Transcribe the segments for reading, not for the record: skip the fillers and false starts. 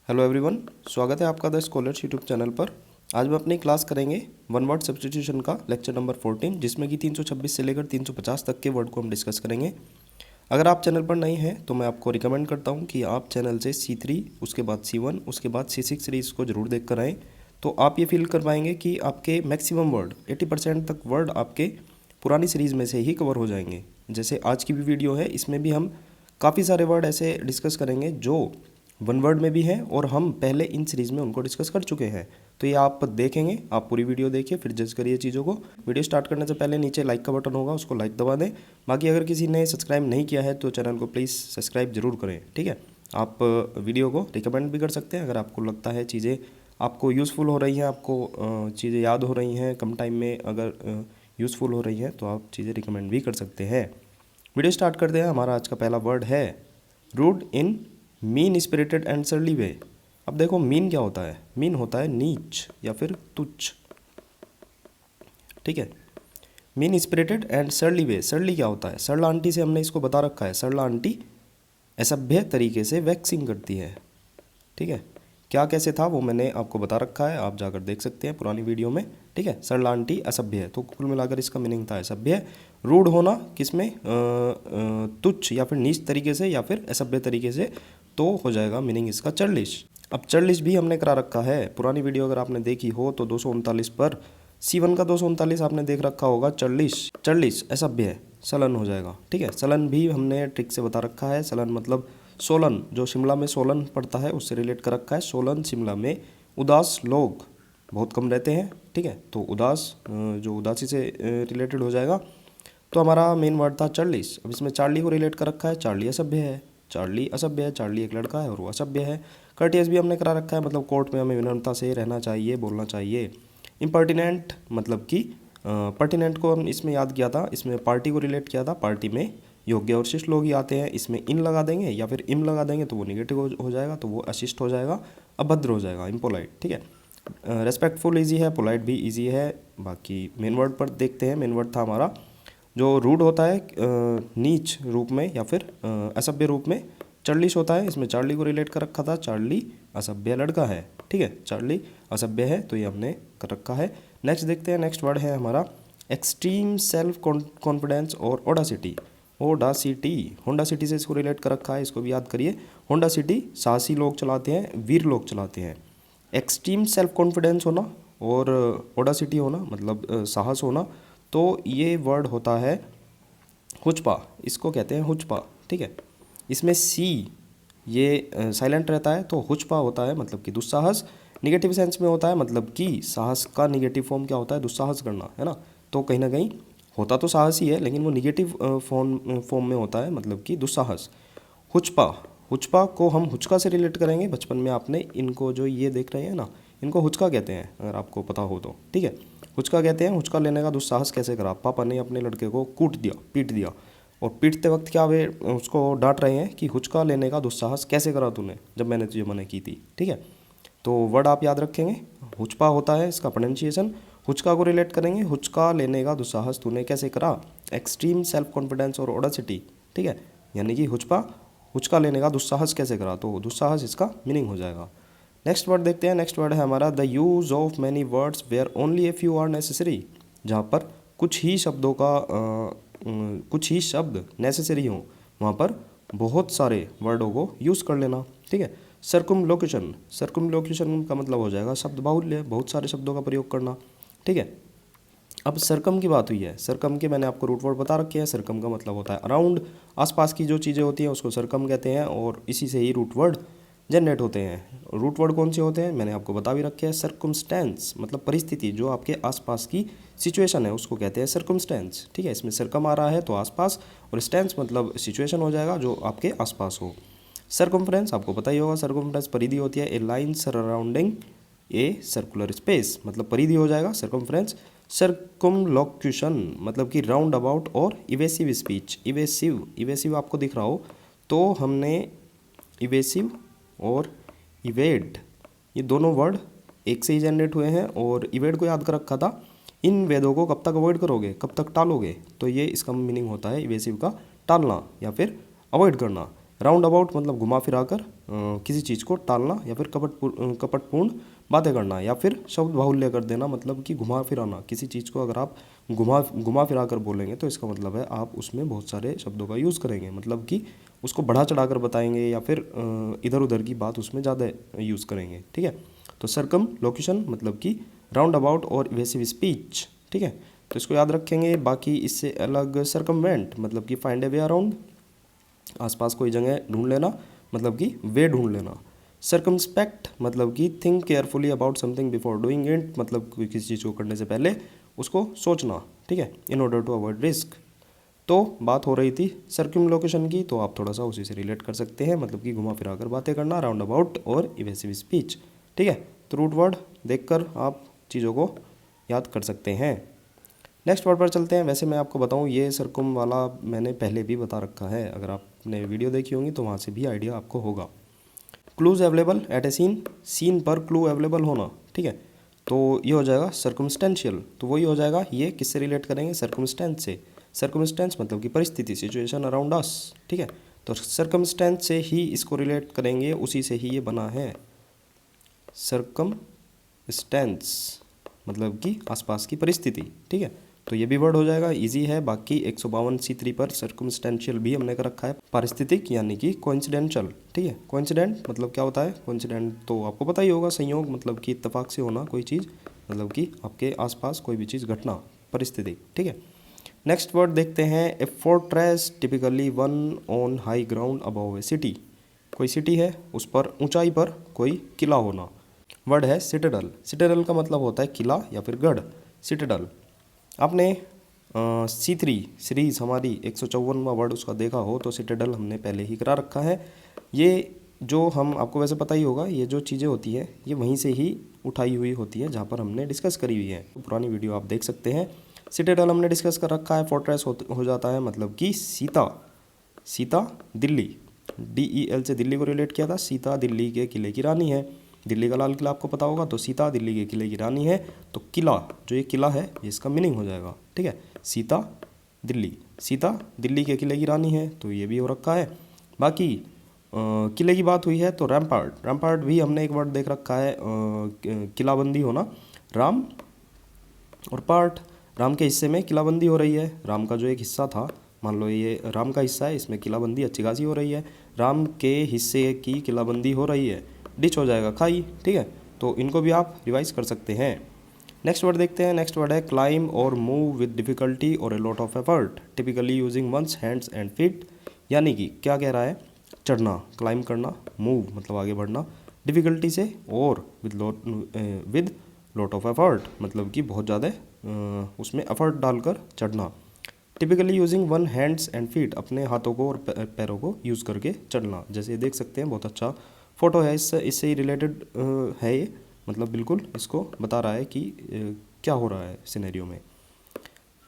Hello everyone, स्वागत है आपका द स्कॉलर्स यूट्यूब चैनल पर। आज हम अपनी क्लास करेंगे वन वर्ड सब्स्टिट्यूशन का लेक्चर नंबर 14, जिसमें कि 326 से लेकर 350 तक के वर्ड को हम डिस्कस करेंगे। अगर आप चैनल पर नए हैं तो मैं आपको रिकमेंड करता हूं कि आप चैनल से C3, उसके बाद C1, उसके बाद C6 सीरीज़ को ज़रूर देख कर आएँ। तो आप ये फील कर पाएंगे कि आपके मैक्सिमम वर्ड 80% तक वर्ड आपके पुरानी सीरीज़ में से ही कवर हो जाएंगे। जैसे आज की भी वीडियो है, इसमें भी हम काफ़ी सारे वर्ड ऐसे डिस्कस करेंगे जो वन वर्ड में भी हैं और हम पहले इन सीरीज़ में उनको डिस्कस कर चुके हैं। तो ये आप देखेंगे, आप पूरी वीडियो देखिए, फिर जज करिए चीज़ों को। वीडियो स्टार्ट करने से पहले नीचे लाइक का बटन होगा, उसको लाइक दबा दें। बाकी अगर किसी ने सब्सक्राइब नहीं किया है तो चैनल को प्लीज़ सब्सक्राइब जरूर करें, ठीक है। आप वीडियो को रिकमेंड भी कर सकते हैं अगर आपको लगता है चीज़ें आपको यूज़फुल हो रही हैं, आपको चीज़ें याद हो रही हैं कम टाइम में, अगर यूज़फुल हो रही हैं तो आप चीज़ें रिकमेंड भी कर सकते हैं। वीडियो स्टार्ट करते हैं। हमारा आज का पहला वर्ड है rude in mean spirited and surly way. अब देखो मीन क्या होता है। मीन होता है नीच या फिर तुच्छ, ठीक है। Mean spirited and surly way, surely क्या होता है। सरला आंटी से हमने इसको बता रखा है। सरला आंटी असभ्य तरीके से वैक्सिंग करती है, ठीक है। क्या कैसे था वो मैंने आपको बता रखा है, आप जाकर देख सकते हैं पुरानी वीडियो में, ठीक है। सरला आंटी असभ्य है, तो कुल मिलाकर इसका मीनिंग था असभ्य। रूड होना किसमें, तुच्छ या फिर नीच तरीके से या फिर असभ्य तरीके से, तो हो जाएगा मीनिंग इसका चर्लिश। अब चर्लिश भी हमने करा रखा है, पुरानी वीडियो अगर आपने देखी हो तो 239 पर C1 का 239 आपने देख रखा होगा। चर्लिश, चर्लिश असभ्य है, सलन हो जाएगा, ठीक है। सलन भी हमने ट्रिक से बता रखा है। सलन मतलब सोलन, जो शिमला में सोलन पड़ता है उससे रिलेट कर रखा है। सोलन शिमला में उदास लोग बहुत कम रहते हैं, ठीक है। तो उदास जो उदासी से रिलेटेड हो जाएगा। तो हमारा मेन वर्ड था चार्लिस। अब इसमें चार्ली को रिलेट कर रखा है। चार्ली असभ्य है, चार्ली असभ्य है। चार्ली एक लड़का है और वो असभ्य है। कर्टियस भी हमने करा रखा है, मतलब कोर्ट में हमें विनम्रता से रहना चाहिए, बोलना चाहिए। इम्पर्टिनेंट मतलब कि पर्टिनेंट को हम इसमें याद किया था, इसमें पार्टी को रिलेट किया था। पार्टी में योग्य और शिष्ट लोग ही आते हैं। इसमें इन लगा देंगे या फिर इम लगा देंगे तो वो निगेटिव हो जाएगा, तो वो अशिष्ट हो जाएगा, अभद्र हो जाएगा, इम्पोलाइट, ठीक है। रेस्पेक्टफुल ईजी है, पोलाइट भी ईजी है। बाकी मेन वर्ड पर देखते हैं। मेन वर्ड था हमारा जो रूड होता है नीच रूप में या फिर असभ्य रूप में। चार्लिश होता है, इसमें चार्ली को रिलेट कर रखा था। चार्ली असभ्य लड़का है, ठीक है। चार्ली असभ्य है, तो ये हमने कर रखा है। नेक्स्ट देखते हैं। नेक्स्ट वर्ड है हमारा एक्सट्रीम सेल्फ कॉन्फिडेंस और ओडासिटी। ओडासिटी, होंडा सिटी से इसको रिलेट कर रखा है, इसको भी याद करिए। होंडा सिटी साहसी लोग चलाते हैं, वीर लोग चलाते हैं। एक्सट्रीम सेल्फ कॉन्फिडेंस होना और ओडासिटी होना मतलब साहस होना, तो ये वर्ड होता है हुचपा, इसको कहते हैं हुचपा, ठीक है। इसमें सी ये साइलेंट रहता है, तो हुचपा होता है मतलब कि दुस्साहस। निगेटिव सेंस में होता है, मतलब कि साहस का निगेटिव फॉर्म क्या होता है, दुस्साहस करना, है ना। तो कहीं ना कहीं होता तो साहस ही है, लेकिन वो निगेटिव फॉर्म में होता है, मतलब कि दुस्साहस। हुचपा, हुचपा को हम हुचका से रिलेट करेंगे। बचपन में आपने इनको जो ये देख रहे हैं ना, इनको हुचका कहते हैं, अगर आपको पता हो तो, ठीक है। हुचका कहते हैं। हुचका लेने का दुस्साहस कैसे करा, पापा ने अपने लड़के को कूट दिया, पीट दिया, और पीटते वक्त क्या वे उसको डांट रहे हैं कि हुचका लेने का दुस्साहस कैसे करा तूने, जब मैंने तुझे मना की थी, ठीक है। तो वर्ड आप याद रखेंगे, हुचपा होता है इसका प्रोनाउंसिएशन। हुचका को रिलेट करेंगे, हुचका लेने का दुस्साहस तूने कैसे करा। एक्सट्रीम सेल्फ कॉन्फिडेंस और ओडासिटी, ठीक है। यानी कि हुचपा, हुचका लेने का दुस्साहस कैसे करा, तो दुस्साहस इसका मीनिंग हो जाएगा। नेक्स्ट वर्ड देखते हैं। नेक्स्ट वर्ड है हमारा the use of many words where only a few are necessary. जहाँ पर कुछ ही शब्दों का कुछ ही शब्द नेसेसरी हों, वहाँ पर बहुत सारे वर्डों को यूज़ कर लेना, ठीक है। सर्कुमलोक्यूशन, सर्कुमलोक्यूशन का मतलब हो जाएगा शब्द बाहुल्य, बहुत सारे शब्दों का प्रयोग करना, ठीक है। अब सरकम की बात हुई है। सरकम के मैंने आपको रूट वर्ड बता रखे हैं। सरकम का मतलब होता है अराउंड, आसपास की जो चीज़ें होती हैं उसको सरकम कहते हैं, और इसी से ही रूट वर्ड जनरेट होते हैं। रूट वर्ड कौन से होते हैं मैंने आपको बता भी रखे हैं। सर्कमस्टेंस मतलब परिस्थिति, जो आपके आसपास की सिचुएशन है उसको कहते हैं सर्कमस्टेंस, ठीक है। इसमें सरकम आ रहा है तो आसपास, और स्टेंस मतलब सिचुएशन हो जाएगा जो आपके आसपास हो। सर्कमफ्रेंस आपको पता ही होगा, सर्कमफ्रेंस परिधि होती है। A line surrounding a circular space, मतलब परिधि हो जाएगा सर्कमफ्रेंस। सर्कुमलोक्यूशन मतलब कि राउंड अबाउट और इवेसिव स्पीच। इवेसिव, इवेसिव आपको दिख रहा हो तो हमने इवेसिव और इवेड, ये दोनों वर्ड एक से ही जनरेट हुए हैं, और इवेड को याद कर रखा था। इन वेदों को कब तक अवॉइड करोगे, कब तक टालोगे, तो ये इसका मीनिंग होता है इवेसिव का टालना या फिर अवॉइड करना। राउंड अबाउट मतलब घुमा फिरा कर, किसी चीज़ को टालना या फिर कपटपूर्ण बातें करना या फिर शब्द बाहुल्य कर देना, मतलब कि घुमा फिराना। किसी चीज़ को अगर आप घुमा फिरा कर बोलेंगे तो इसका मतलब है आप उसमें बहुत सारे शब्दों का यूज़ करेंगे, मतलब कि उसको बढ़ा चढ़ा कर बताएंगे या फिर इधर उधर की बात उसमें ज़्यादा यूज़ करेंगे। ठीक है, तो सरकम लोकेशन मतलब कि राउंड अबाउट और इवेसिव स्पीच। ठीक है, तो इसको याद रखेंगे। बाकी इससे अलग सरकमवेंट मतलब कि फाइंड ए वे अराउंड, आसपास कोई जगह ढूंढ लेना, मतलब कि वे ढूंढ लेना। सर्कमस्पेक्ट मतलब कि think carefully about something before doing it, मतलब किसी चीज़ को करने से पहले उसको सोचना। ठीक है, in order to avoid risk. तो बात हो रही थी सर्क्यूम लोकेशन की, तो आप थोड़ा सा उसी से रिलेट कर सकते हैं, मतलब कि घुमा फिरा कर बातें करना, राउंड अबाउट और इवेसिव स्पीच। ठीक है, तो रूट वर्ड देखकर आप चीज़ों को याद कर सकते हैं। नेक्स्ट वर्ड पर चलते हैं। वैसे मैं आपको बताऊं ये सरकुम वाला मैंने पहले भी बता रखा है, अगर आपने वीडियो देखी होंगी तो वहाँ से भी आइडिया आपको होगा। Clues available at a scene, scene पर क्लू अवेलेबल होना। ठीक है, तो ये हो जाएगा सर्कमस्टेंशियल, तो वही हो जाएगा। ये किससे रिलेट करेंगे? सर्कमस्टेंस से। सर्कमस्टेंस मतलब कि परिस्थिति, सिचुएशन अराउंड अस। ठीक है, तो सर्कमस्टेंस से ही इसको रिलेट करेंगे, उसी से ही ये बना है। सर्कमस्टेंस मतलब कि आसपास की परिस्थिति। ठीक है, तो ये भी वर्ड हो जाएगा, इजी है। बाकी 152C3 पर सर्कमस्टेंशियल भी हमने कर रखा है, पारिस्थितिक यानी कि कोइंसिडेंशियल। ठीक है, कोइंसिडेंट मतलब क्या होता है? कोइंसिडेंट तो आपको पता ही होगा, संयोग मतलब कि इत्तेफाक से होना कोई चीज़, मतलब कि आपके आसपास कोई भी चीज़ घटना, परिस्थिति। ठीक है, नेक्स्ट वर्ड देखते हैं। A fortress typically one on high ground above a city, कोई सिटी है उस पर ऊंचाई पर कोई किला होना। वर्ड है सिटाडल। सिटाडल का मतलब होता है किला या फिर गढ़, सिटाडल। आपने C3 सीरीज़ हमारी 154वां वर्ड उसका देखा हो तो सिटाडल हमने पहले ही करा रखा है। ये जो हम आपको वैसे पता ही होगा, ये जो चीज़ें होती हैं ये वहीं से ही उठाई हुई होती है जहाँ पर हमने डिस्कस करी हुई है, तो पुरानी वीडियो आप देख सकते हैं। सिटाडल हमने डिस्कस कर रखा है। फोर्ट्रेस हो जाता है मतलब कि सीता दिल्ली, DEL से दिल्ली को रिलेट किया था। सीता दिल्ली के किले की रानी है, दिल्ली का लाल किला आपको पता होगा, तो सीता दिल्ली के किले की रानी है। तो किला, जो ये किला है ये इसका मीनिंग हो जाएगा। ठीक है, सीता दिल्ली के किले की रानी है, तो ये भी हो रखा है। बाकी किले की बात हुई है तो रैम्पार्ट भी हमने एक वर्ड देख रखा है, किलाबंदी होना। राम और पार्ट, राम के हिस्से में किलाबंदी हो रही है। राम का जो एक हिस्सा था, मान लो ये राम का हिस्सा है, इसमें किलाबंदी अच्छी खासी हो रही है। राम के हिस्से की किलाबंदी हो रही है, डिच हो जाएगा खाई। ठीक है, तो इनको भी आप रिवाइज कर सकते हैं। नेक्स्ट वर्ड देखते हैं। नेक्स्ट वर्ड है क्लाइम और मूव विद डिफिकल्टी और a lot of effort, typically using one's hands and feet. यानी कि क्या कह रहा है? चढ़ना, क्लाइम करना, मूव मतलब आगे बढ़ना, डिफिकल्टी से, और विद लॉट ऑफ एफर्ट मतलब कि बहुत ज़्यादा उसमें एफर्ट डालकर चढ़ना। Typically using one hands and feet, अपने हाथों को और पैरों को यूज़ करके चढ़ना। जैसे देख सकते हैं बहुत अच्छा फोटो है, इससे ही रिलेटेड है ये, मतलब बिल्कुल इसको बता रहा है कि क्या हो रहा है सिनेरियो में।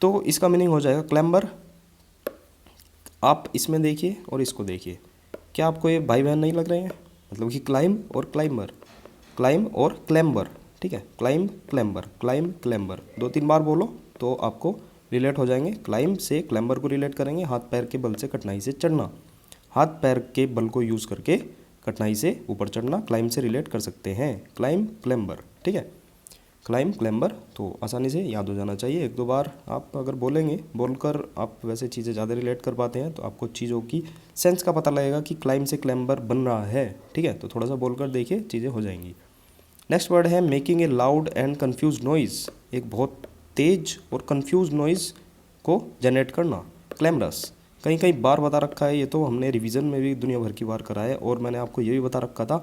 तो इसका मीनिंग हो जाएगा क्लैम्बर। आप इसमें देखिए और इसको देखिए, क्या आपको ये भाई बहन नहीं लग रहे हैं? मतलब कि क्लाइम और क्लाइंबर, क्लाइम और क्लैम्बर। ठीक है, क्लाइम क्लैम्बर 2-3 बार बोलो तो आपको रिलेट हो जाएंगे। क्लाइम से क्लैम्बर को रिलेट करेंगे, हाथ पैर के बल से कठिनाई से चढ़ना, हाथ पैर के बल को यूज़ करके कठिनाई से ऊपर चढ़ना, क्लाइम से रिलेट कर सकते हैं। क्लाइम क्लैम्बर। ठीक है, क्लाइम क्लैम्बर तो आसानी से याद हो जाना चाहिए। 1-2 बार आप अगर बोलेंगे, बोलकर आप वैसे चीज़ें ज़्यादा रिलेट कर पाते हैं, तो आपको चीज़ों की सेंस का पता लगेगा कि क्लाइम से क्लैम्बर बन रहा है। ठीक है, तो थोड़ा सा बोलकर देखिए, चीज़ें हो जाएंगी। नेक्स्ट वर्ड है making a loud and confuse noise, एक बहुत तेज और कन्फ्यूज नॉइज़ को जनरेट करना, क्लैमरस। कहीं कहीं बार बता रखा है, ये तो हमने रिवीजन में भी दुनिया भर की बार करा है, और मैंने आपको ये भी बता रखा था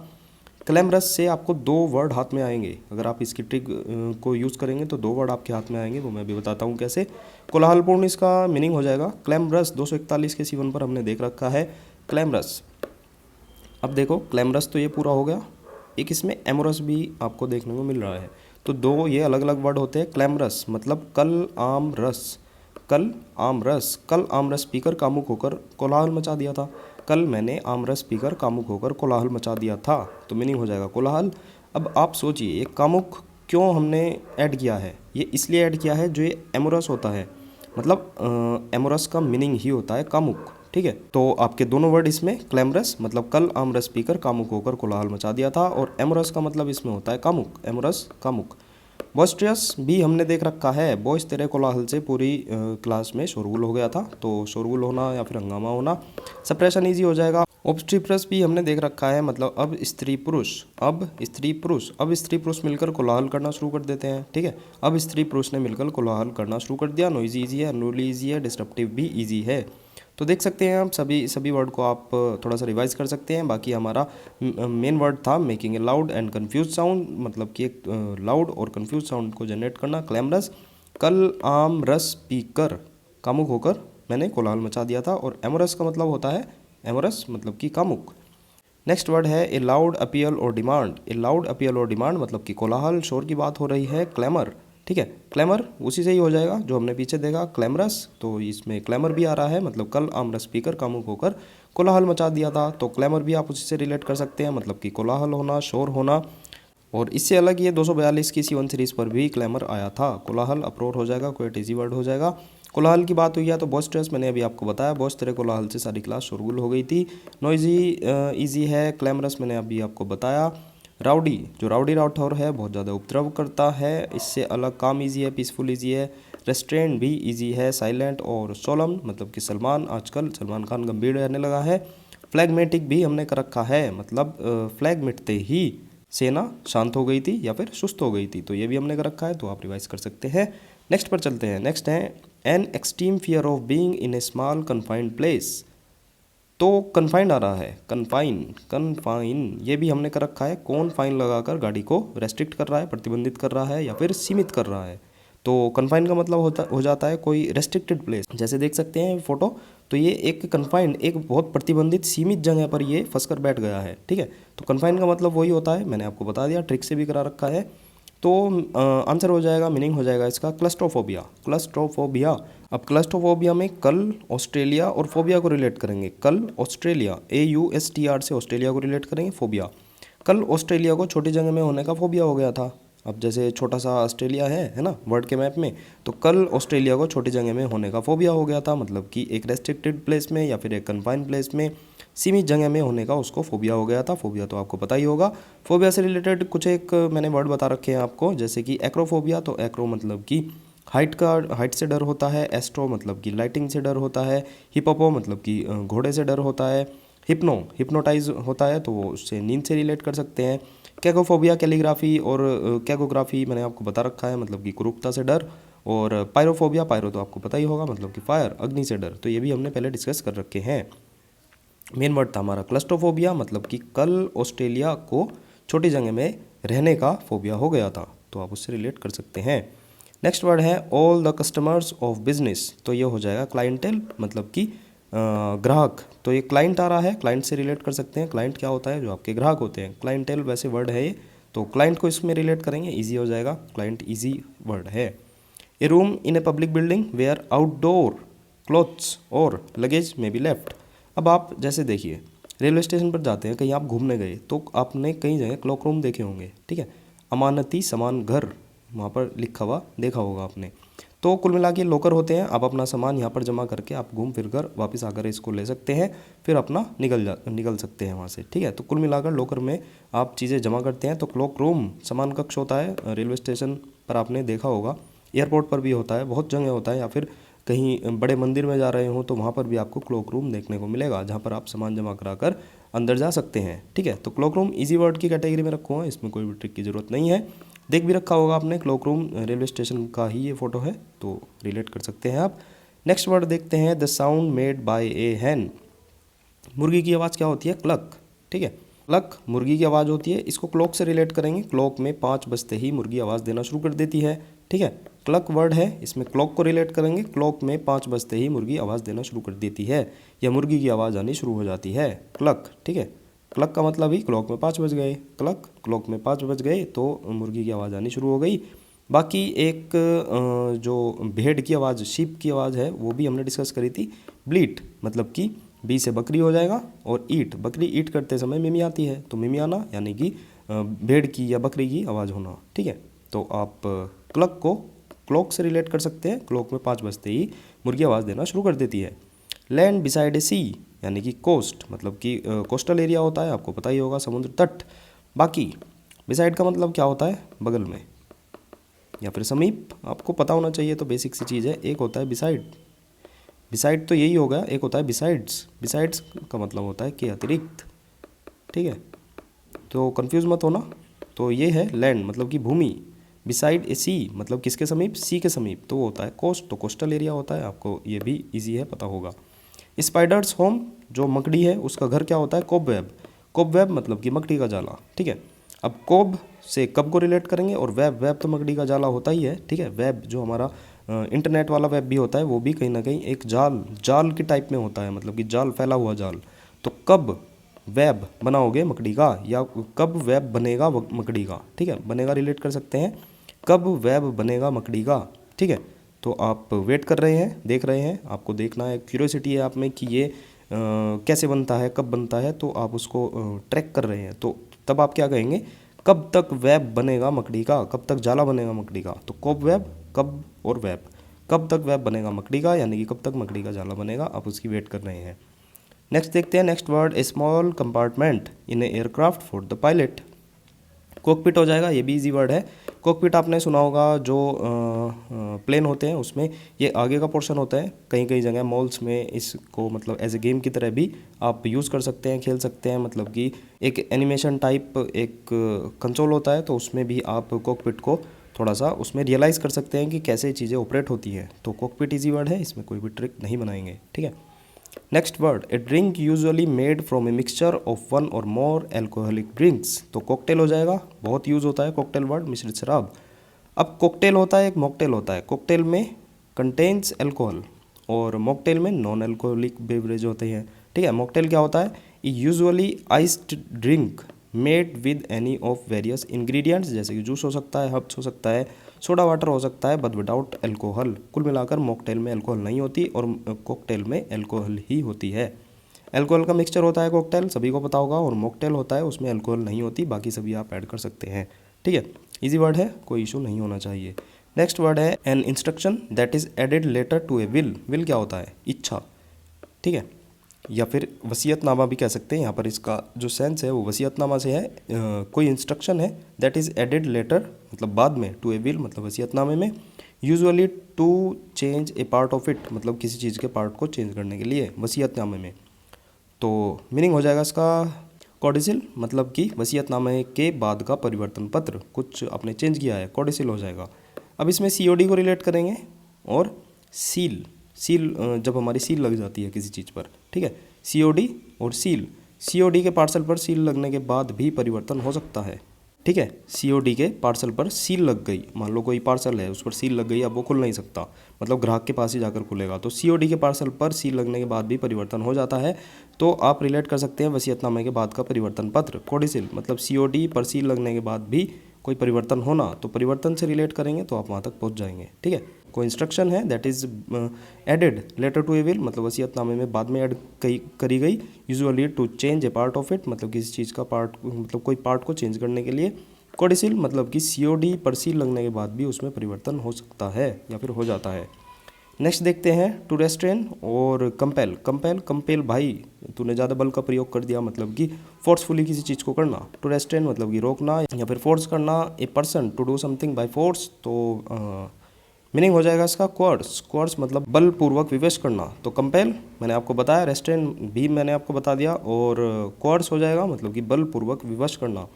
क्लैमरस से आपको 2 वर्ड हाथ में आएंगे। अगर आप इसकी ट्रिक को यूज़ करेंगे तो 2 वर्ड आपके हाथ में आएंगे, वो मैं भी बताता हूँ कैसे। कोलाहलपूर्ण इसका मीनिंग हो जाएगा क्लैमरस। 241 के C1 पर हमने देख रखा है क्लैमरस। अब देखो क्लैमरस तो ये पूरा हो गया, एक इसमें एमोरस भी आपको देखने को मिल रहा है। तो 2 ये अलग अलग वर्ड होते हैं। क्लैमरस मतलब कल आम रस, कल आम रस पीकर कामुक होकर कोलाहल मचा दिया था। कल मैंने आम रस पीकर कामुक होकर कोलाहल मचा दिया था, तो मीनिंग हो जाएगा कोलाहल। अब आप सोचिए ये कामुक क्यों हमने ऐड किया है? ये इसलिए ऐड किया है, जो ये एमोरस होता है, मतलब एमोरस का मीनिंग ही होता है कामुक। ठीक ठीक है। तो आपके दोनों वर्ड इसमें क्लैमरस मतलब कल आम रस पीकर कामुक होकर कोलाहल मचा दिया था, और एमोरस का मतलब इसमें होता है कामुक, एमोरस कामुक। बॉस्ट्रियस भी हमने देख रखा है, बॉयस तेरे कोलाहल से पूरी क्लास में शोरगुल हो गया था, तो शोरगुल होना या फिर हंगामा होना, सप्रेशन ईजी हो जाएगा। ऑब्स्ट्रीप्रस भी हमने देख रखा है, मतलब अब स्त्री पुरुष, अब स्त्री पुरुष, अब स्त्री पुरुष मिलकर कोलाहल करना शुरू कर देते हैं, ठीक है। अब स्त्री पुरुष ने मिलकर कोलाहल करना शुरू कर दिया। नॉइजी ईजी है, अनरूली ईजी है, डिस्ट्रप्टिव भी ईजी है। तो देख सकते हैं आप सभी वर्ड को आप थोड़ा सा रिवाइज कर सकते हैं। बाकी हमारा मेन वर्ड था making a loud and confuse sound, मतलब कि एक लाउड और कन्फ्यूज साउंड को जनरेट करना। क्लैमरस कल आम रस पीकर कामुक होकर मैंने कोलाहल मचा दिया था, और एमोरस का मतलब होता है, एमोरस मतलब कि कामुक। नेक्स्ट वर्ड है ए लाउड अपील और डिमांड। ए लाउड अपील और डिमांड मतलब कि कोलाहल, शोर की बात हो रही है। क्लैमर, ठीक है, क्लैमर उसी से ही हो जाएगा जो हमने पीछे देखा क्लैमरस, तो इसमें क्लैमर भी आ रहा है, मतलब कल आम रस पीकर कामुक होकर कोलाहल मचा दिया था, तो क्लैमर भी आप उसी से रिलेट कर सकते हैं, मतलब कि कोलाहल होना, शोर होना। और इससे अलग ये 242 की C1 सीरीज़ पर भी क्लैमर आया था। कोलाहल अप्रोर हो जाएगा, कोई इजी वर्ड हो जाएगा। कोलाहल की बात हुई है तो बॉस्ट्रियस मैंने अभी आपको बताया, बॉस तेरे कोलाहल से सारी क्लास शोरगुल हो गई थी। नॉइजी ईजी है, क्लैमरस मैंने अभी आपको बताया। राउडी, जो राउडी राठौर है बहुत ज़्यादा उपद्रव करता है, इससे अलग काम ईजी है, पीसफुल ईजी है। रेस्ट्रेंट भी ईजी है, साइलेंट और सोलम मतलब कि सलमान, आजकल सलमान खान गंभीर रहने लगा है। फ्लैगमेटिक भी हमने कर रखा है, मतलब फ्लैग मिटते ही सेना शांत हो गई थी या फिर सुस्त हो गई थी, तो ये भी हमने कर रखा है, तो आप रिवाइज कर सकते हैं। नेक्स्ट पर चलते हैं। नेक्स्ट है an extreme fear of being in A small confined place. तो कन्फाइंड आ रहा है, कन्फाइन ये भी हमने कर रखा है। कौन फाइन लगाकर गाड़ी को रेस्ट्रिक्ट कर रहा है, प्रतिबंधित कर रहा है या फिर सीमित कर रहा है। तो कन्फाइन का मतलब हो जाता है कोई रेस्ट्रिक्टेड प्लेस, जैसे देख सकते हैं फोटो, तो ये एक कन्फाइंड, एक बहुत प्रतिबंधित सीमित जगह पर ये फंस कर बैठ गया है, ठीक है। तो कन्फाइन का मतलब वही होता है, मैंने आपको बता दिया, ट्रिक से भी करा रखा है। तो आंसर हो जाएगा, मीनिंग हो जाएगा इसका क्लस्ट्रोफोबिया, क्लस्ट्रोफोबिया। अब क्लस्ट्रोफोबिया में कल, ऑस्ट्रेलिया और फोबिया को रिलेट करेंगे। कल ऑस्ट्रेलिया, AUSTR से ऑस्ट्रेलिया को रिलेट करेंगे। फोबिया, कल ऑस्ट्रेलिया को छोटी जगह में होने का फोबिया हो गया था। अब जैसे छोटा सा ऑस्ट्रेलिया है ना वर्ल्ड के मैप में, तो कल ऑस्ट्रेलिया को छोटी जगह में होने का फोबिया हो गया था, मतलब कि एक रेस्ट्रिक्टेड प्लेस में या फिर एक कन्फाइंड प्लेस में, सीमित जगह में होने का उसको फोबिया हो गया था। फोबिया तो आपको पता ही होगा। फोबिया से रिलेटेड कुछ एक मैंने वर्ड बता रखे हैं आपको, जैसे कि एक्रोफोबिया, तो एक्रो मतलब कि हाइट से डर होता है। एस्ट्रो मतलब कि लाइटिंग से डर होता है। हिपोपो मतलब कि घोड़े से डर होता है। हिप्नोटाइज होता है, तो वो उससे नींद से रिलेट कर सकते हैं। कैकोफोबिया कैलीग्राफी और कैकोग्राफी मैंने आपको बता रखा है, मतलब कि कुरूपता से डर। और पायरोफोबिया, पायरो तो आपको पता ही होगा, मतलब कि फायर, अग्नि से डर, तो ये भी हमने पहले डिस्कस कर रखे हैं। मेन वर्ड था हमारा क्लस्ट्रोफोबिया, मतलब कि कल ऑस्ट्रेलिया को छोटी जगह में रहने का फोबिया हो गया था, तो आप उससे रिलेट कर सकते हैं। नेक्स्ट वर्ड है all the customers of business, तो ये हो जाएगा क्लाइंटेल, मतलब कि ग्राहक। तो ये क्लाइंट आ रहा है, क्लाइंट से रिलेट कर सकते हैं। क्लाइंट क्या होता है, जो आपके ग्राहक होते हैं। क्लाइंटेल वैसे वर्ड है ये, तो क्लाइंट को इसमें रिलेट करेंगे, इजी हो जाएगा, क्लाइंट इजी वर्ड है। A room in a public building where outdoor clothes और लगेज में बी लेफ्ट। अब आप जैसे देखिए रेलवे स्टेशन पर जाते हैं, कहीं आप घूमने गए, तो आपने कई जगह क्लॉक रूम देखे होंगे, ठीक है। अमानती सामान घर वहाँ पर लिखा हुआ देखा होगा आपने। तो कुल मिला के लॉकर होते हैं, आप अपना सामान यहाँ पर जमा करके आप घूम फिर कर वापस आकर इसको ले सकते हैं, फिर अपना निकल सकते हैं वहाँ से, ठीक है। तो कुल मिलाकर लॉकर में आप चीज़ें जमा करते हैं। तो क्लॉक रूम सामान कक्ष होता है, रेलवे स्टेशन पर आपने देखा होगा, एयरपोर्ट पर भी होता है, बहुत जगह होता है, या फिर कहीं बड़े मंदिर में जा रहे हो तो वहाँ पर भी आपको क्लॉक रूम देखने को मिलेगा, जहाँ पर आप सामान जमा करा कर अंदर जा सकते हैं, ठीक है। तो क्लॉक रूम इजी वर्ड की कैटेगरी में रखो है, इसमें कोई भी ट्रिक की ज़रूरत नहीं है। देख भी रखा होगा आपने, क्लॉक रूम रेलवे स्टेशन का ही ये फोटो है, तो रिलेट कर सकते हैं आप। नेक्स्ट वर्ड देखते हैं द साउंड मेड बाय ए हैन। मुर्गी की आवाज़ क्या होती है, क्लक, ठीक है। क्लक मुर्गी की आवाज़ होती है, इसको क्लॉक से रिलेट करेंगे। क्लॉक में 5 बजते ही मुर्गी आवाज़ देना शुरू कर देती है, ठीक है। क्लक वर्ड है, इसमें क्लॉक को रिलेट करेंगे। क्लॉक में 5 बजते ही मुर्गी आवाज़ देना शुरू कर देती है, या मुर्गी की आवाज़ आनी शुरू हो जाती है, क्लक, ठीक है। क्लक का मतलब ही क्लॉक में 5 बज गए, क्लॉक में 5 बज गए तो मुर्गी की आवाज़ आनी शुरू हो गई। बाकी एक जो भेड़ की आवाज़, शीप की आवाज़ है, वो भी हमने डिस्कस करी थी। ब्लीट मतलब कि बी से बकरी हो जाएगा, और ईट, बकरी ईट करते समय मिमी आती है, तो मिमी आना यानी कि भेड़ की या बकरी की आवाज़ होना, ठीक है। तो आप क्लक को क्लॉक से रिलेट कर सकते हैं। क्लॉक में 5 बजते ही मुर्गी आवाज़ देना शुरू कर देती है। लैंड बिसाइड ए सी यानी कि कोस्ट, मतलब कि कोस्टल एरिया होता है, आपको पता ही होगा, समुद्र तट। बाकी बिसाइड का मतलब क्या होता है, बगल में या फिर समीप, आपको पता होना चाहिए, तो बेसिक सी चीज़ है। एक होता है बिसाइड, बिसाइड तो यही होगा, एक होता है बिसाइड्स, बिसाइड्स का मतलब होता है कि अतिरिक्त, ठीक है, तो कंफ्यूज मत होना। तो ये है लैंड मतलब कि भूमि, बिसाइड ए सी मतलब किसके समीप, सी के समीप, तो वो होता है कोस्ट, तो कोस्टल एरिया होता है, आपको ये भी इजी है, पता होगा। स्पाइडर्स होम, जो मकड़ी है उसका घर क्या होता है, कोबवेब, कोबवेब मतलब कि मकड़ी का जाला, ठीक है। अब कोब से कब को रिलेट करेंगे, और वेब, वेब तो मकड़ी का जाला होता ही है, ठीक है। वेब जो हमारा इंटरनेट वाला वेब भी होता है, वो भी कहीं ना कहीं एक जाल, जाल की टाइप में होता है, मतलब कि जाल, फैला हुआ जाल। तो कब वेब बनाओगे मकड़ी का, या कब वेब बनेगा मकड़ी का, ठीक है, बनेगा रिलेट कर सकते हैं, कब वेब बनेगा मकड़ी का, ठीक है। तो आप वेट कर रहे हैं, देख रहे हैं, आपको देखना है, क्यूरियोसिटी है आप में कि ये कैसे बनता है, कब बनता है, तो आप उसको ट्रैक कर रहे हैं। तो तब आप क्या कहेंगे, कब तक वेब बनेगा मकड़ी का, कब तक जाला बनेगा मकड़ी का, तो कोब वेब, कब और वेब, कब तक वेब बनेगा मकड़ी का, यानी कि कब तक मकड़ी का जाला बनेगा, आप उसकी वेट कर रहे हैं। नेक्स्ट देखते हैं, next word, A small compartment in A aircraft for the pilot. Cockpit हो जाएगा, ये भी इजी वर्ड है। कॉकपिट आपने सुना होगा, जो प्लेन होते हैं उसमें ये आगे का पोर्शन होता है, कहीं कहीं जगह मॉल्स में इसको मतलब एज ए गेम की तरह भी आप यूज़ कर सकते हैं, खेल सकते हैं, मतलब कि एक एनिमेशन टाइप एक कंसोल होता है, तो उसमें भी आप कॉकपिट को थोड़ा सा उसमें रियलाइज़ कर सकते हैं कि कैसे चीज़ें ऑपरेट होती हैं। तो कॉकपिट इजी वर्ड है, इसमें कोई भी ट्रिक नहीं बनाएंगे, ठीक है। Next word, A drink usually made from a mixture of one और मोर एल्कोहलिक ड्रिंक्स, तो कॉकटेल हो जाएगा, बहुत यूज़ होता है कॉकटेल वर्ड, मिश्रित शराब। अब कॉकटेल होता है, एक मॉकटेल होता है, कॉकटेल में कंटेन्स एल्कोहल और मॉकटेल में नॉन एल्कोहलिक बेवरेज होते हैं, ठीक है। मॉकटेल क्या होता है, usually iced drink made with any of various ingredients, जैसे कि जूस हो सकता है, हर्ब्स हो सकता है, सोडा वाटर हो सकता है, बट विदाउट अल्कोहल। कुल मिलाकर मॉकटेल में अल्कोहल नहीं होती और कॉकटेल में अल्कोहल ही होती है। अल्कोहल का मिक्सचर होता है कॉकटेल, सभी को पता होगा, और मॉकटेल होता है उसमें अल्कोहल नहीं होती, बाकी सभी आप ऐड कर सकते हैं, ठीक है। इजी वर्ड है, कोई इशू नहीं होना चाहिए। नेक्स्ट वर्ड है an instruction that is added later to a will, will क्या होता है, इच्छा, ठीक है, या फिर वसीयतनामा भी कह सकते हैं। यहाँ पर इसका जो सेंस है वो वसीयतनामा से है। कोई इंस्ट्रक्शन है दैट इज़ एडेड लेटर मतलब बाद में, टू ए विल मतलब वसीयतनामे में, usually to change a part of it मतलब किसी चीज़ के पार्ट को चेंज करने के लिए वसीयतनामे में। तो मीनिंग हो जाएगा इसका, कॉडिसिल मतलब कि वसीयतनामे के बाद का परिवर्तन पत्र, कुछ आपने चेंज किया है, कॉडिसिल हो जाएगा। अब इसमें सीओडी को रिलेट करेंगे, और सील, सील जब हमारी सील लग जाती है किसी चीज़ पर, ठीक है, सीओडी और सील, सीओडी के पार्सल पर सील लगने के बाद भी परिवर्तन हो सकता है, ठीक है। सीओडी के पार्सल पर सील लग गई, मान लो कोई पार्सल है उस पर सील लग गई, अब वो खुल नहीं सकता, मतलब ग्राहक के पास ही जाकर खुलेगा, तो सीओडी के पार्सल पर सील लगने के बाद भी परिवर्तन हो जाता है। तो आप रिलेट कर सकते हैं वसीयतनामे के बाद का परिवर्तन पत्र, कोडिसिल मतलब सीओडी पर सील लगने के बाद भी कोई परिवर्तन होना, तो परिवर्तन से रिलेट करेंगे तो आप वहाँ तक पहुँच जाएंगे, ठीक है। कोई इंस्ट्रक्शन है that is added later to a will मतलब वसीयतनामे में बाद में ऐड करी गई, usually to change a part of it मतलब किसी चीज़ का पार्ट मतलब कोई पार्ट को चेंज करने के लिए, कोडिसिल मतलब कि सीओडी पर सील लगने के बाद भी उसमें परिवर्तन हो सकता है या फिर हो जाता है। नेक्स्ट देखते हैं टू रेस्ट्रेन और कंपेल, कंपेल कंपेल भाई तूने ज़्यादा बल का प्रयोग कर दिया मतलब कि फोर्सफुली किसी चीज़ को करना, टू रेस्ट्रेन मतलब कि रोकना या फिर फोर्स करना a person to do something by force, तो मीनिंग हो जाएगा इसका कोर्स, कोर्स मतलब बलपूर्वक विवश करना, तो कंपेल मैंने आपको बताया, रेस्ट्रेन भी मैंने आपको बता दिया, और कोर्स हो जाएगा मतलब कि बलपूर्वक विवश करना।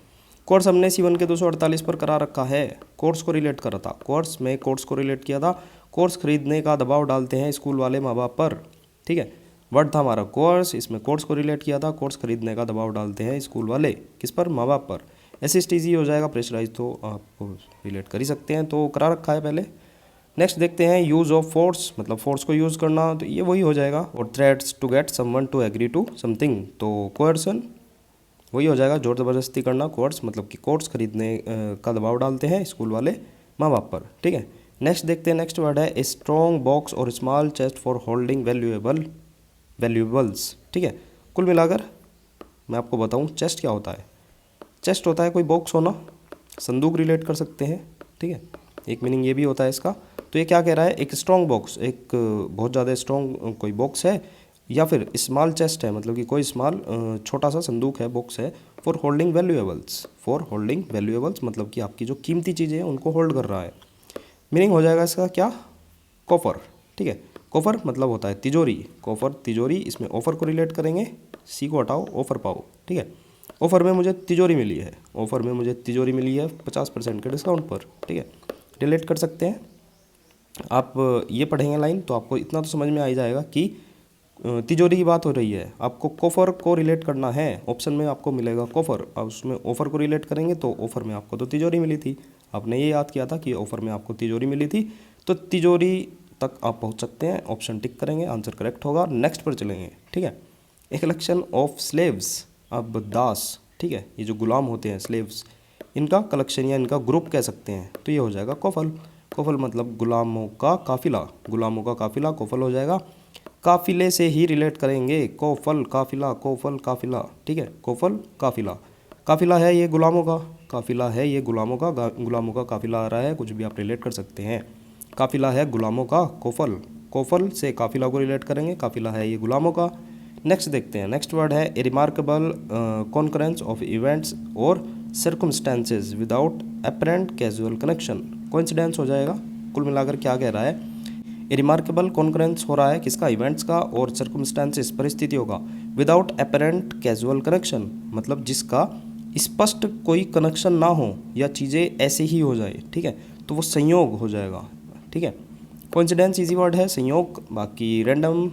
कोर्स हमने C1 के 248 पर करा रखा है, कोर्स को रिलेट करा था, कोर्स में कोर्स को रिलेट किया था, कोर्स खरीदने का दबाव डालते हैं स्कूल वाले माँ बाप पर, ठीक है। वर्ड था हमारा कोर्स, इसमें कोर्स को रिलेट किया था, कोर्स खरीदने का दबाव डालते हैं स्कूल वाले किस पर, माँ बाप पर। एसिस्टीजी हो जाएगा प्रेशराइज, तो आप रिलेट कर ही सकते हैं, तो करा रखा है पहले। नेक्स्ट देखते हैं यूज़ ऑफ फोर्स मतलब फोर्स को यूज़ करना, तो ये वही हो जाएगा, और threats to get someone to agree to something, तो कोर्सन वही हो जाएगा, जोर ज़बरदस्ती करना, कोर्स मतलब कि कोर्स खरीदने का दबाव डालते हैं स्कूल वाले माँ बाप पर, ठीक है। नेक्स्ट देखते हैं, नेक्स्ट वर्ड है ए स्ट्रॉन्ग बॉक्स और small chest for holding valuables, ठीक है। कुल मिलाकर मैं आपको बताऊँ चेस्ट क्या होता है, चेस्ट होता है कोई बॉक्स होना, संदूक रिलेट कर सकते हैं, ठीक है, एक मीनिंग ये भी होता है इसका। तो ये क्या कह रहा है, एक स्ट्रॉन्ग बॉक्स, एक बहुत ज़्यादा स्ट्रॉन्ग कोई बॉक्स है या फिर स्मॉल चेस्ट है, मतलब कि कोई स्मॉल छोटा सा संदूक है, बॉक्स है, for holding valuables, for holding valuables मतलब कि आपकी जो कीमती चीज़ें हैं उनको होल्ड कर रहा है। मीनिंग हो जाएगा इसका क्या, कॉफर। ठीक है, कॉफर मतलब होता है तिजोरी, कॉफर तिजोरी, इसमें ऑफर को रिलेट करेंगे, सी को हटाओ, ऑफर पाओ। ठीक है, ऑफर में मुझे तिजोरी मिली है, ऑफर में मुझे तिजोरी मिली है 50% के डिस्काउंट पर। ठीक है, रिलेट कर सकते हैं। आप ये पढ़ेंगे लाइन तो आपको इतना तो समझ में आ ही जाएगा कि तिजोरी की बात हो रही है, आपको कोफर को रिलेट करना है। ऑप्शन में आपको मिलेगा कोफर, अब उसमें ऑफर को रिलेट करेंगे तो ऑफर में आपको तो तिजोरी मिली थी, आपने ये याद किया था कि ऑफर में आपको तिजोरी मिली थी, तो तिजोरी तक आप पहुंच सकते हैं। ऑप्शन टिक करेंगे, आंसर करेक्ट होगा। नेक्स्ट पर चलेंगे। ठीक है, ए कलेक्शन ऑफ स्लेव्स, अब दास, ठीक है, ये जो गुलाम होते हैं स्लेव्स, इनका कलेक्शन या इनका ग्रुप कह सकते हैं, तो ये हो जाएगा कोफल। कोफल मतलब गुलामों का काफिला, गुलामों का काफिला कोफल हो जाएगा। काफिले से ही रिलेट करेंगे, कोफल काफिला, कोफल काफिला। ठीक है, कोफल काफिला, काफिला है ये गुलामों का, काफिला है ये गुलामों का, गुलामों का काफिला आ रहा है, कुछ भी आप रिलेट कर सकते हैं। काफिला है गुलामों का, कोफल, कोफल से काफिला को रिलेट करेंगे, काफिला है ये गुलामों का। नेक्स्ट देखते हैं, नेक्स्ट वर्ड है a remarkable concurrence of events और circumstances without apparent casual connection. Coincidence हो जाएगा, कुल मिलाकर क्या कह रहा है, ए रिमार्केबल कॉन्करेंस हो रहा है किसका, इवेंट्स का, और सर्कमस्टेंसेस परिस्थितियों का, विदाउट अपरेंट कैजुअल कनेक्शन मतलब जिसका स्पष्ट कोई कनेक्शन ना हो या चीज़ें ऐसे ही हो जाए। ठीक है, तो वो संयोग हो जाएगा। ठीक है, कोइंसिडेंस इजी वर्ड है, संयोग, बाकी रैंडम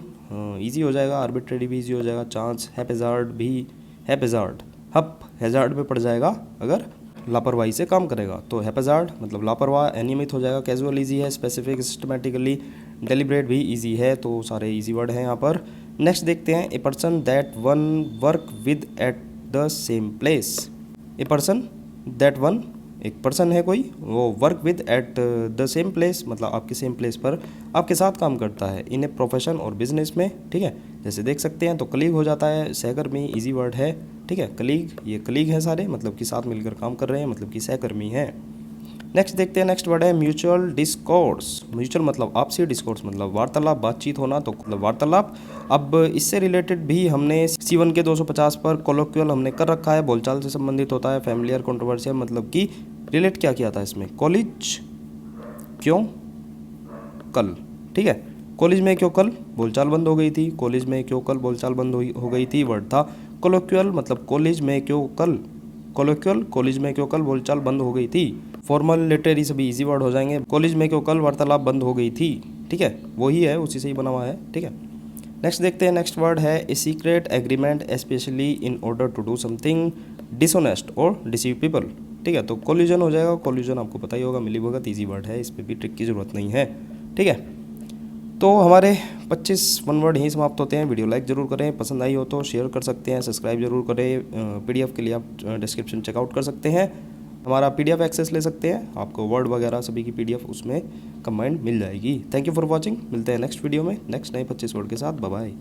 इजी हो जाएगा, आर्बिट्रेरी भी इजी हो जाएगा, चांस, हैपेजार्ड भी, हैपेजार्ड हप हैजार्ड में पड़ जाएगा अगर लापरवाही से काम करेगा, तो हैपेजार्ड मतलब लापरवाह, अनियमित हो जाएगा। कैजुअल इजी है, स्पेसिफिक, सिस्टमेटिकली, डेलिब्रेट भी इजी है, तो सारे इजी वर्ड हैं यहाँ पर। नेक्स्ट देखते हैं, a person that one work with at the same place. A person that one, एक पर्सन है कोई, वो work with at the same place मतलब आपके सेम प्लेस पर आपके साथ काम करता है, इन ए प्रोफेशन और बिजनेस में। ठीक है, जैसे देख सकते हैं तो कलीग हो जाता है, सहकर्मी इजी वर्ड है। ठीक है, कलीग, ये कलीग हैं सारे, मतलब कि साथ मिलकर काम कर रहे हैं, मतलब कि सहकर्मी हैं। नेक्स्ट देखते हैं, नेक्स्ट वर्ड है म्यूचुअल डिस्कोर्स। म्यूचुअल मतलब आपसी, डिस्कोर्स मतलब वार्तालाप, बातचीत होना, तो मतलब वार्तालाप। अब इससे रिलेटेड भी हमने C1 के 250 पर कोलोक्वियल हमने कर रखा है, बोलचाल से संबंधित होता है। फैमिलियर, कंट्रोवर्शियल मतलब कि रिलेट क्या किया था इसमें, कॉलेज क्यों कल। ठीक है, कॉलेज में क्यों कल बोलचाल बंद हो गई थी, कॉलेज में क्यों कल बोलचाल बंद हो गई थी, वर्ड था कोलोक्वियल मतलब कॉलेज में क्यों कल, कोलोक्वियल कॉलेज में क्यों कल बोलचाल बंद हो गई थी। फॉर्मल, लिटरेरी सभी इजी वर्ड हो जाएंगे, कॉलेज में क्यों कल वार्तालाप बंद हो गई थी। ठीक है, वही है, उसी से ही बना हुआ है। ठीक है, नेक्स्ट देखते हैं, नेक्स्ट वर्ड है a secret agreement specially in order to do something dishonest और डिसीव पीपल। ठीक है, तो कोल्यूजन हो जाएगा, कोल्यूजन आपको पता ही होगा, मिलीभगत इजी वर्ड है, इस पर भी ट्रिक की जरूरत नहीं है। ठीक है, तो हमारे 25 वन वर्ड यहीं समाप्त होते हैं। वीडियो लाइक जरूर करें, पसंद आई हो तो शेयर कर सकते हैं, सब्सक्राइब जरूर करें। PDF के लिए आप डिस्क्रिप्शन चेकआउट कर सकते हैं, हमारा PDF एक्सेस ले सकते हैं, आपको वर्ड वगैरह सभी की PDF उसमें कंबाइंड मिल जाएगी। थैंक यू फॉर वॉचिंग, मिलते हैं नेक्स्ट वीडियो में नेक्स्ट नए 25 वर्ड के साथ। Bye bye.